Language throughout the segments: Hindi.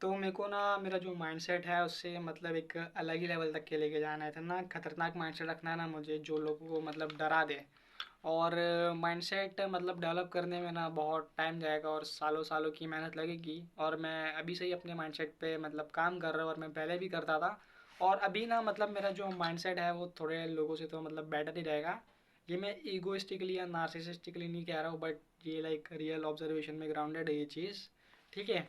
तो मेरे को ना मेरा जो माइंडसेट है उससे मतलब एक अलग ही लेवल तक के लेके जाना है। इतना खतरनाक माइंडसेट रखना है ना मुझे जो लोगों को मतलब डरा दे। और माइंडसेट मतलब डेवलप करने में ना बहुत टाइम जाएगा और सालों सालों की मेहनत लगेगी। और मैं अभी से ही अपने माइंडसेट पे मतलब काम कर रहा हूँ और मैं पहले भी करता था। और अभी ना मतलब मेरा जो माइंडसेट है वो थोड़े लोगों से तो मतलब बेटर ही रहेगा। ये मैं ईगोइस्टिकली या नार्सिसिस्टिकली नहीं कह रहा हूँ, बट ये लाइक रियल ऑब्जर्वेशन में ग्राउंडेड है ये चीज़। ठीक है।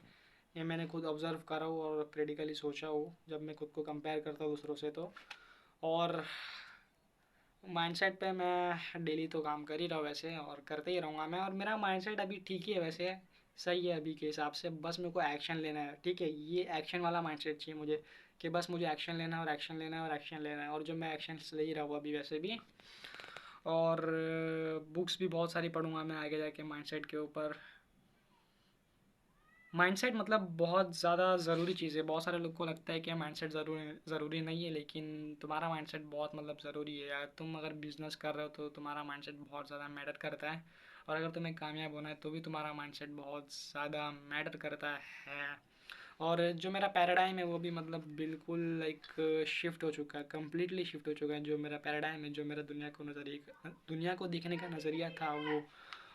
ये मैंने खुद ऑब्ज़र्व करा हूँ और क्रिटिकली सोचा हूँ जब मैं खुद को कंपेयर करता हूँ दूसरों से तो। और माइंडसेट पे मैं डेली तो काम कर ही रहा हूँ वैसे, और करते ही रहूँगा मैं। और मेरा माइंडसेट अभी ठीक ही है वैसे, सही है अभी के हिसाब से। बस मेरे को एक्शन लेना है, ठीक है। ये एक्शन वाला माइंडसेट चाहिए मुझे कि बस मुझे एक्शन लेना है और एक्शन लेना है और एक्शन लेना है। और जो मैं एक्शन ले ही रहा हूँ अभी वैसे भी। और बुक्स भी बहुत सारी पढ़ूंगा मैं आगे जाके माइंडसेट के ऊपर। माइंडसेट मतलब बहुत ज़्यादा ज़रूरी चीज़ है। बहुत सारे लोग को लगता है कि माइंडसेट ज़रूरी नहीं है, लेकिन तुम्हारा माइंडसेट बहुत मतलब ज़रूरी है यार। तुम अगर बिजनेस कर रहे हो तो तुम्हारा माइंडसेट बहुत ज़्यादा मैटर करता है। और अगर तुम्हें कामयाब होना है तो भी तुम्हारा माइंडसेट बहुत ज़्यादा मैटर करता है। और जो मेरा पैराडाइम है वो भी मतलब बिल्कुल लाइक शिफ्ट हो चुका है, कम्प्लीटली शिफ्ट हो चुका है। जो मेरा पैराडाइम है, जो मेरा दुनिया को देखने का नज़रिया था वो,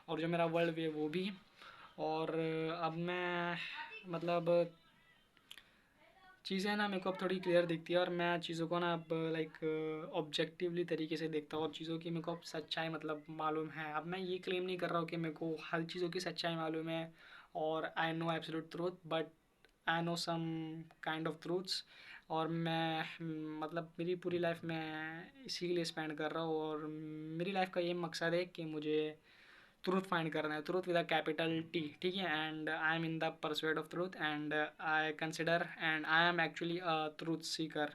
और जो मेरा वर्ल्ड है वो भी। और अब मैं मतलब चीज़ें ना मेरे को अब थोड़ी क्लियर दिखती है। और मैं चीज़ों को ना अब लाइक ऑब्जेक्टिवली तरीके से देखता हूँ। और चीज़ों की मेरे को अब सच्चाई मतलब मालूम है। अब मैं ये क्लेम नहीं कर रहा हूँ कि मेरे को हर चीज़ों की सच्चाई मालूम है और I know absolute truth, but I know some kind of truths. और मैं मतलब मेरी पूरी लाइफ में इसी के लिए स्पेंड कर रहा हूँ। और मेरी लाइफ का ये मकसद है कि मुझे ट्रूथ फाइंड करना है, truth with a capital T, ठीक है। And I am in the pursuit of truth and I consider and I am actually a truth Sikar.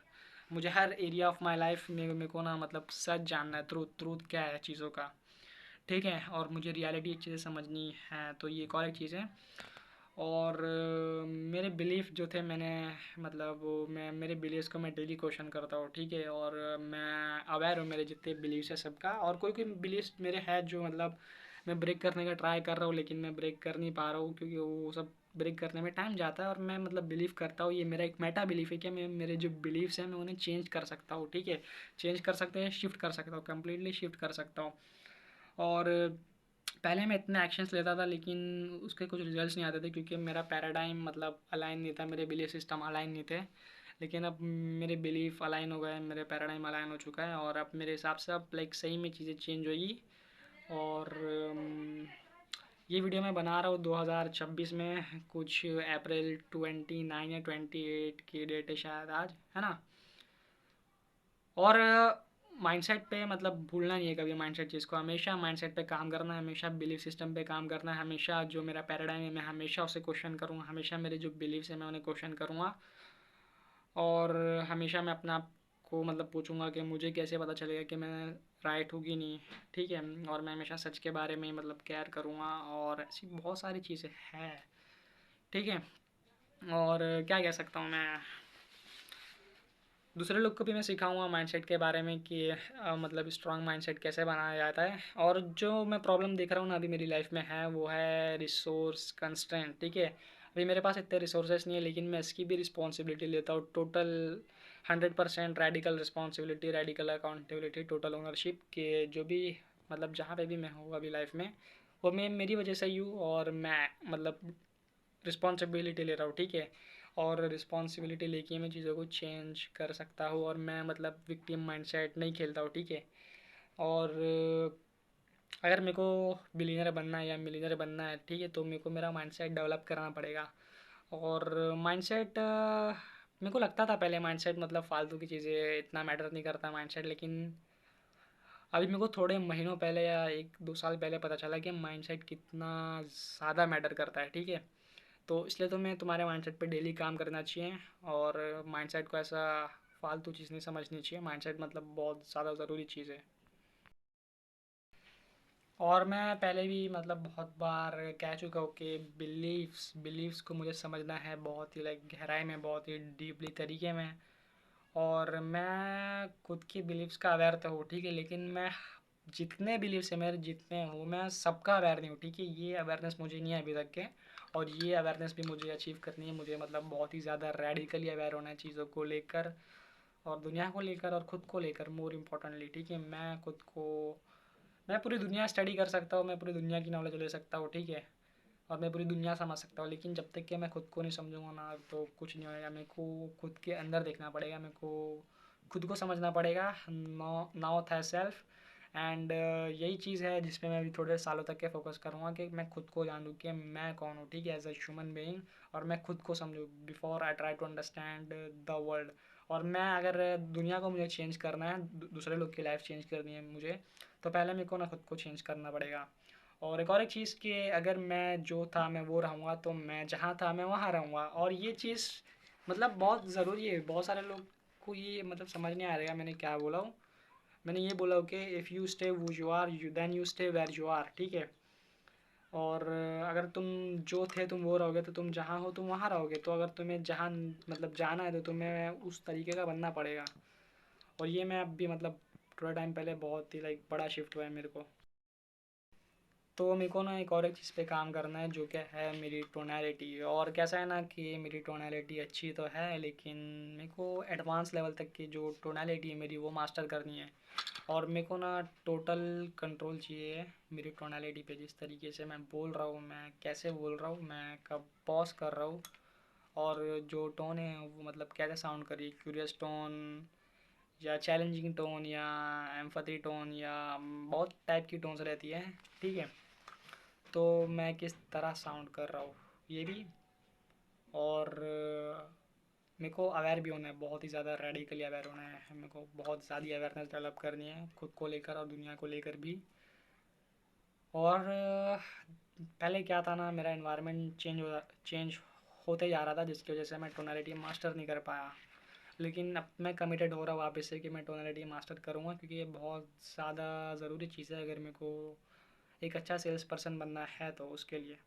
मुझे हर एरिया ऑफ माई लाइफ में मेरे को ना मतलब सच जानना है, ट्रूथ ट्रूथ क्या है चीज़ों का, ठीक है। और मुझे रियलिटी अच्छे से समझनी है, तो ये एक और एक चीज़ है। और मेरे बिलीफ जो थे मैंने मतलब मैं मेरे बिलीव्स को मैं डेली क्वेश्चन करता हूँ, ठीक है। और मैं अवेयर हूँ मेरे जितने बिलीव्स है सबका। और कोई कोई बिलीव्स मेरे हैं जो मतलब मैं ब्रेक करने का ट्राई कर रहा हूँ, लेकिन मैं ब्रेक कर नहीं पा रहा हूँ क्योंकि वो सब ब्रेक करने में टाइम जाता है। और मैं मतलब बिलीव करता हूँ, ये मेरा एक मेटा बिलीफ है कि मैं मेरे जो बिलीव्स हैं मैं उन्हें चेंज कर सकता हूँ, ठीक है। चेंज कर सकते हैं, शिफ्ट कर सकता हूँ, कम्प्लीटली शिफ्ट कर सकता हूँ। और पहले मैं इतने एक्शंस लेता था लेकिन उसके कुछ रिजल्ट्स नहीं आते थे क्योंकि मेरा पैराडाइम मतलब अलाइन नहीं था, मेरे बिलीफ सिस्टम अलाइन नहीं थे। लेकिन अब मेरे बिलीफ अलाइन हो गए, मेरे पैराडाइम अलाइन हो चुका है। और अब मेरे हिसाब से अब लाइक सही में चीज़ें चेंज होगी। और ये वीडियो मैं बना रहा हूँ 2026 में, कुछ अप्रैल 29 या 28 की डेट है शायद आज, है ना। और माइंडसेट पे मतलब भूलना नहीं है कभी माइंडसेट चीज़ को। हमेशा माइंडसेट पे काम करना है, हमेशा बिलीफ सिस्टम पे काम करना है। हमेशा जो मेरा पैराडाइम है मैं हमेशा उसे क्वेश्चन करूँगा, हमेशा मेरे जो बिलीव्स हैं मैं उन्हें क्वेश्चन करूँगा। और हमेशा मैं अपने आप को मतलब पूछूंगा कि मुझे कैसे पता चलेगा कि मैं राइट हूँ कि नहीं, ठीक है। और मैं हमेशा सच के बारे में मतलब केयर करूँगा। और ऐसी बहुत सारी चीज़ें हैं, ठीक है। और क्या कह सकता हूँ मैं, दूसरे लोग को भी मैं सिखाऊंगा माइंडसेट के बारे में कि मतलब स्ट्रांग माइंडसेट कैसे बनाया जाता है। और जो मैं प्रॉब्लम देख रहा हूँ ना अभी मेरी लाइफ में है वो है रिसोर्स कंस्ट्रेंट, ठीक है। अभी मेरे पास इतने रिसोर्सेस नहीं है लेकिन मैं इसकी भी रिस्पॉन्सिबिलिटी लेता हूँ total 100%। Radical responsibility, radical accountability, total ownership के जो भी मतलब जहाँ पे भी मैं हूँ अभी लाइफ में वो मैं मेरी वजह से ही हूँ। और मैं मतलब रिस्पॉन्सिबिलिटी ले रहा हूँ, ठीक है। और रिस्पॉन्सिबिलिटी लेके मैं चीज़ों को चेंज कर सकता हूँ। और मैं मतलब विक्टिम माइंडसेट नहीं खेलता हूँ, ठीक है। और अगर मेरे को बिलीनियर बनना है या मिलीनियर बनना है, ठीक है, तो मेरे को मेरा माइंडसेट डेवलप करना पड़ेगा। और माइंडसेट मेरे को लगता था पहले माइंडसेट मतलब फालतू की चीज़ें, इतना मैटर नहीं करता माइंडसेट। लेकिन अभी मेरे को थोड़े महीनों पहले या 1-2 साल पहले पता चला कि माइंडसेट कितना ज़्यादा मैटर करता है, ठीक है। तो इसलिए तुम्हें तुम्हारे माइंडसेट पे डेली काम करना चाहिए। और माइंडसेट को ऐसा फालतू चीज़ नहीं समझनी चाहिए। माइंडसेट मतलब बहुत ज़्यादा ज़रूरी चीज़ है। और मैं पहले भी मतलब बहुत बार कह चुका हूँ कि बिलीव्स बिलीव्स को मुझे समझना है बहुत ही लाइक गहराई में, बहुत ही डीपली तरीके में। और मैं खुद की बिलीव्स का अवेयर तो हूँ, ठीक है। लेकिन मैं जितने बिलीव्स है मेरे जितने हूँ मैं सबका अवेयर नहीं हूँ, ठीक है। ये अवेयरनेस मुझे नहीं है अभी तक के। और ये अवेयरनेस भी मुझे अचीव करनी है। मुझे मतलब बहुत ही ज़्यादा रेडिकली अवेयर होना है चीज़ों को लेकर और दुनिया को लेकर और ख़ुद को लेकर मोर इम्पोर्टेंटली। ठीक है, मैं पूरी दुनिया स्टडी कर सकता हूँ, मैं पूरी दुनिया की नॉलेज ले सकता हूँ, ठीक है, और मैं पूरी दुनिया समझ सकता हूँ, लेकिन जब तक कि मैं खुद को नहीं समझूंगा ना तो कुछ नहीं होएगा। मेरे को खुद के अंदर देखना पड़ेगा, मेरे को खुद को समझना पड़ेगा। नाउ था सेल्फ एंड यही चीज़ है जिस पे मैं अभी थोड़े सालों तक के फोकस करूँगा कि मैं खुद को जानूँ कि मैं कौन हूँ, ठीक है, एज अ ह्यूमन बीइंग, और मैं खुद को समझूँ before I try to understand the world. और मैं अगर दुनिया को मुझे चेंज करना है, दूसरे लोग की लाइफ चेंज करनी है मुझे, तो पहले मेरे को ना खुद को चेंज करना पड़ेगा। और एक चीज़ कि अगर मैं जो था मैं वो रहूँगा तो मैं जहाँ था मैं वहाँ रहूँगा। और ये चीज़ मतलब बहुत ज़रूरी है। बहुत सारे लोग को ये मतलब समझ नहीं आ रहेगा मैंने क्या बोला हूँ। मैंने ये बोला हूँ कि if you stay who you are you then you stay where you are, ठीक है। और अगर तुम जो थे तुम वो रहोगे तो तुम जहाँ हो तुम वहाँ रहोगे। तो अगर तुम्हें जहाँ मतलब जाना है तो तुम्हें उस तरीके का बनना पड़ेगा। और ये मैं अब भी मतलब थोड़ा टाइम पहले बहुत ही लाइक बड़ा शिफ्ट हुआ है मेरे को। तो मेरे को ना एक चीज़ पे काम करना है जो क्या है मेरी टोनैलिटी। और कैसा है ना कि मेरी टोनैलिटी अच्छी तो है लेकिन मेरे को एडवांस लेवल तक की जो टोनैलिटी है मेरी वो मास्टर करनी है। और मेरे को ना टोटल कंट्रोल चाहिए मेरी टोनैलिटी पे, जिस तरीके से मैं बोल रहा हूँ, मैं कैसे बोल रहा हूँ, मैं कब पॉज कर रहा हूँ, और जो टोन है वो मतलब कैसे साउंड करी, क्यूरियस टोन या चैलेंजिंग टोन या एम्पैथी टोन या बहुत टाइप की टोन्स रहती है, ठीक है। तो मैं किस तरह साउंड कर रहा हूँ ये भी। और मेरे को अवेयर भी होना है, बहुत ही ज़्यादा रेडिकली अवेयर होना है। मेरे को बहुत ज़्यादा अवेयरनेस डेवलप करनी है खुद को लेकर और दुनिया को लेकर भी। और पहले क्या था ना, मेरा इन्वायरमेंट चेंज होते जा रहा था जिसकी वजह से मैं टोनैलिटी मास्टर नहीं कर पाया। लेकिन अब मैं कमिटेड हो रहा हूँ वापस से कि मैं टोनैलिटी मास्टर करूँगा, क्योंकि ये बहुत ज़्यादा ज़रूरी चीज़ है अगर मेरे को एक अच्छा सेल्स पर्सन बनना है तो उसके लिए।